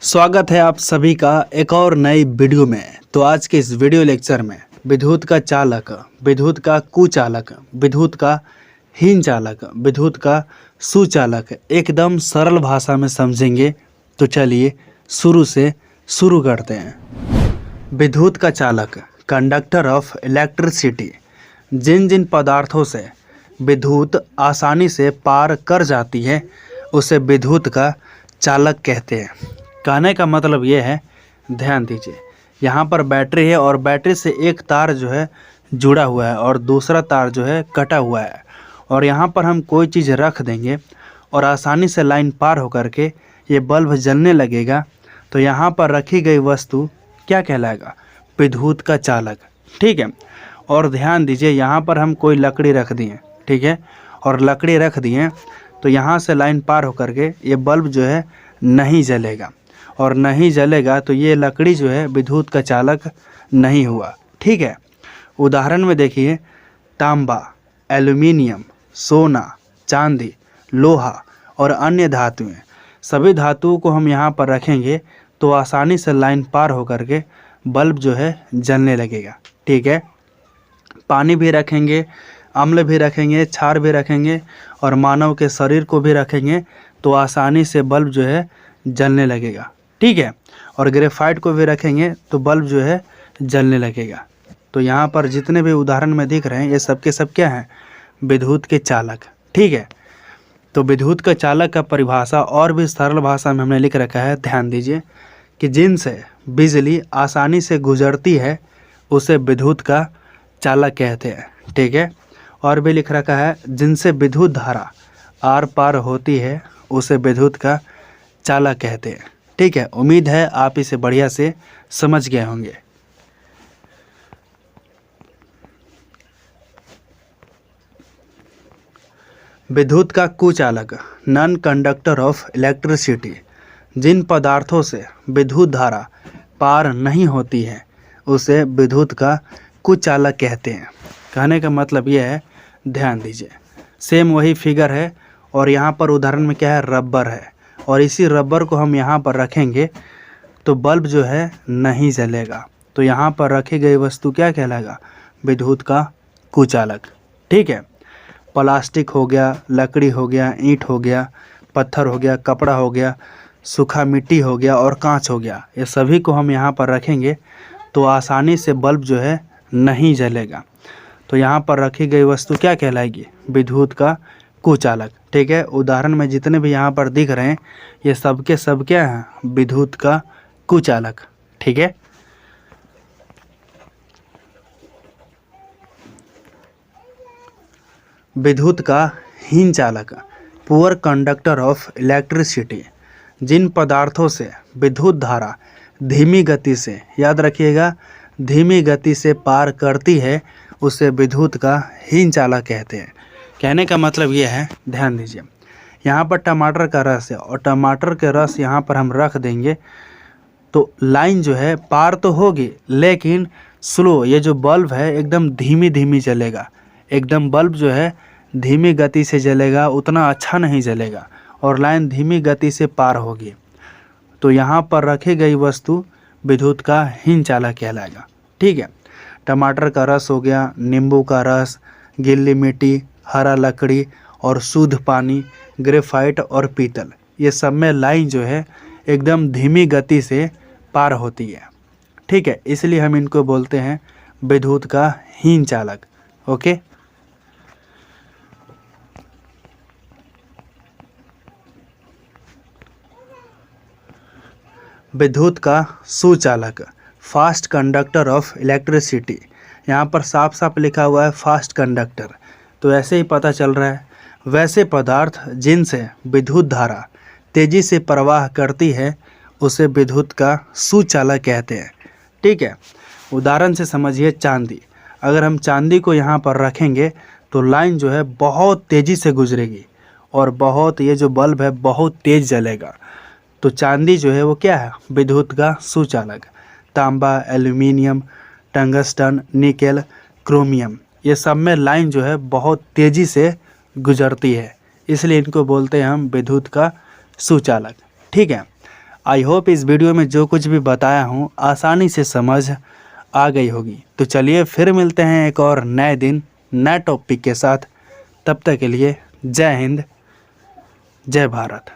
स्वागत है आप सभी का एक और नई वीडियो में। तो आज के इस वीडियो लेक्चर में विद्युत का चालक, विद्युत का कुचालक, विद्युत का हीन चालक, विद्युत का सुचालक एकदम सरल भाषा में समझेंगे। तो चलिए शुरू से शुरू करते हैं। विद्युत का चालक, कंडक्टर ऑफ इलेक्ट्रिसिटी, जिन जिन पदार्थों से विद्युत आसानी से पार कर जाती है उसे विद्युत का चालक कहते हैं। कहने का मतलब ये है, ध्यान दीजिए, यहाँ पर बैटरी है और बैटरी से एक तार जो है जुड़ा हुआ है और दूसरा तार जो है कटा हुआ है, और यहाँ पर हम कोई चीज़ रख देंगे और आसानी से लाइन पार होकर के ये बल्ब जलने लगेगा। तो यहाँ पर रखी गई वस्तु क्या कहलाएगा? विद्युत का चालक। ठीक है। और ध्यान दीजिए, यहाँ पर हम कोई लकड़ी रख दिए, ठीक है, और लकड़ी रख दिए तो यहाँ से लाइन पार होकर के ये बल्ब जो है नहीं जलेगा, और नहीं जलेगा तो ये लकड़ी जो है विद्युत का चालक नहीं हुआ। ठीक है। उदाहरण में देखिए, तांबा, एल्युमिनियम, सोना, चांदी, लोहा और अन्य धातुएं, सभी धातुओं को हम यहाँ पर रखेंगे तो आसानी से लाइन पार होकर के बल्ब जो है जलने लगेगा। ठीक है। पानी भी रखेंगे, अम्ल भी रखेंगे, क्षार भी रखेंगे और मानव के शरीर को भी रखेंगे तो आसानी से बल्ब जो है जलने लगेगा। ठीक है। और ग्रेफाइट को भी रखेंगे तो बल्ब जो है जलने लगेगा। तो यहाँ पर जितने भी उदाहरण में दिख रहे हैं ये सब के सब क्या हैं? विद्युत के चालक। ठीक है। तो विद्युत का चालक का परिभाषा और भी सरल भाषा में हमने लिख रखा है। ध्यान दीजिए कि जिनसे बिजली आसानी से गुजरती है उसे विद्युत का चालक कहते हैं। ठीक है। और भी लिख रखा है, जिनसे विद्युत धारा आर पार होती है उसे विद्युत का चालक कहते हैं। ठीक है। उम्मीद है आप इसे बढ़िया से समझ गए होंगे। विद्युत का कुचालक, नॉन कंडक्टर ऑफ इलेक्ट्रिसिटी, जिन पदार्थों से विद्युत धारा पार नहीं होती है उसे विद्युत का कुचालक कहते हैं। कहने का मतलब यह है, ध्यान दीजिए, सेम वही फिगर है और यहाँ पर उदाहरण में क्या है? रबर है, और इसी रबर को हम यहाँ पर रखेंगे तो बल्ब जो है नहीं जलेगा। तो यहाँ पर रखी गई वस्तु क्या कहलाएगा? विद्युत का कुचालक। ठीक है। प्लास्टिक हो गया, लकड़ी हो गया, ईंट हो गया, पत्थर हो गया, कपड़ा हो गया, सूखा मिट्टी हो गया और कांच हो गया, ये सभी को हम यहाँ पर रखेंगे तो आसानी से बल्ब जो है नहीं जलेगा। तो यहाँ पर रखी गई वस्तु क्या कहलाएगी? विद्युत का कुचालक। ठीक है। उदाहरण में जितने भी यहाँ पर दिख रहे हैं ये सब के सब क्या हैं? विद्युत का कुचालक। ठीक है। विद्युत का हीन चालक, पुअर कंडक्टर ऑफ इलेक्ट्रिसिटी, जिन पदार्थों से विद्युत धारा धीमी गति से, याद रखिएगा, धीमी गति से पार करती है उसे विद्युत का हीन चालक कहते हैं। कहने का मतलब ये है, ध्यान दीजिए, यहाँ पर टमाटर का रस है और टमाटर के रस यहाँ पर हम रख देंगे तो लाइन जो है पार तो होगी लेकिन स्लो, ये जो बल्ब है एकदम धीमी धीमी जलेगा। एकदम बल्ब जो है धीमी गति से जलेगा, उतना अच्छा नहीं जलेगा और लाइन धीमी गति से पार होगी। तो यहाँ पर रखी गई वस्तु विद्युत का हीन चालक कहलाएगा। ठीक है। टमाटर का रस हो गया, नींबू का रस, गीली मिट्टी, हरा लकड़ी और शुद्ध पानी, ग्रेफाइट और पीतल, ये सब में लाइन जो है एकदम धीमी गति से पार होती है। ठीक है। इसलिए हम इनको बोलते हैं विद्युत का हीन चालक। ओके। विद्युत का सुचालक, फास्ट कंडक्टर ऑफ इलेक्ट्रिसिटी, यहाँ पर साफ साफ लिखा हुआ है फास्ट कंडक्टर, तो ऐसे ही पता चल रहा है। वैसे पदार्थ जिनसे विद्युत धारा तेजी से प्रवाह करती है उसे विद्युत का सुचालक कहते हैं। ठीक है। उदाहरण से समझिए, चांदी, अगर हम चांदी को यहाँ पर रखेंगे तो लाइन जो है बहुत तेज़ी से गुजरेगी और बहुत, ये जो बल्ब है बहुत तेज़ जलेगा। तो चांदी जो है वो क्या है? विद्युत का सुचालक। तांबा, एल्युमिनियम, टंगस्टन, निकेल, क्रोमियम, ये सब में लाइन जो है बहुत तेज़ी से गुजरती है, इसलिए इनको बोलते हैं हम विद्युत का सुचालक। ठीक है। आई होप इस वीडियो में जो कुछ भी बताया हूँ आसानी से समझ आ गई होगी। तो चलिए फिर मिलते हैं एक और नए दिन नए टॉपिक के साथ। तब तक के लिए जय हिंद, जय भारत।